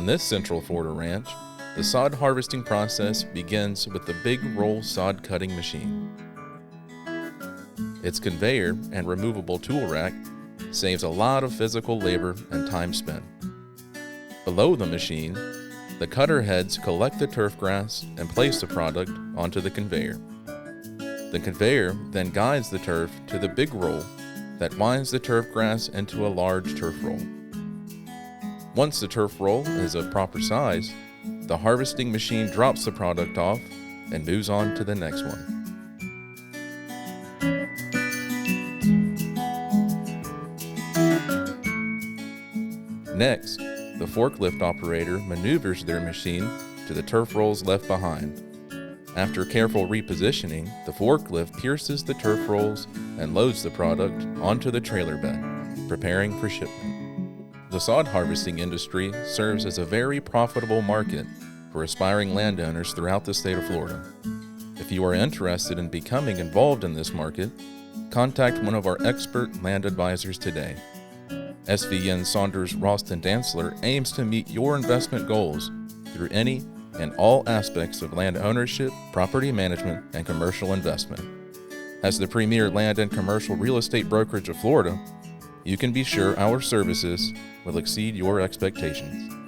On this Central Florida ranch, the sod harvesting process begins with the big roll sod cutting machine. Its conveyor and removable tool rack saves a lot of physical labor and time spent. Below the machine, the cutter heads collect the turf grass and place the product onto the conveyor. The conveyor then guides the turf to the big roll that winds the turf grass into a large turf roll. Once the turf roll is of proper size, the harvesting machine drops the product off and moves on to the next one. Next, the forklift operator maneuvers their machine to the turf rolls left behind. After careful repositioning, the forklift pierces the turf rolls and loads the product onto the trailer bed, preparing for shipment. The sod harvesting industry serves as a very profitable market for aspiring landowners throughout the state of Florida. If you are interested in becoming involved in this market, contact one of our expert land advisors today. SVN Saunders Ralston Dantzler aims to meet your investment goals through any and all aspects of land ownership, property management, and commercial investment. As the premier land and commercial real estate brokerage of Florida, you can be sure our services will exceed your expectations.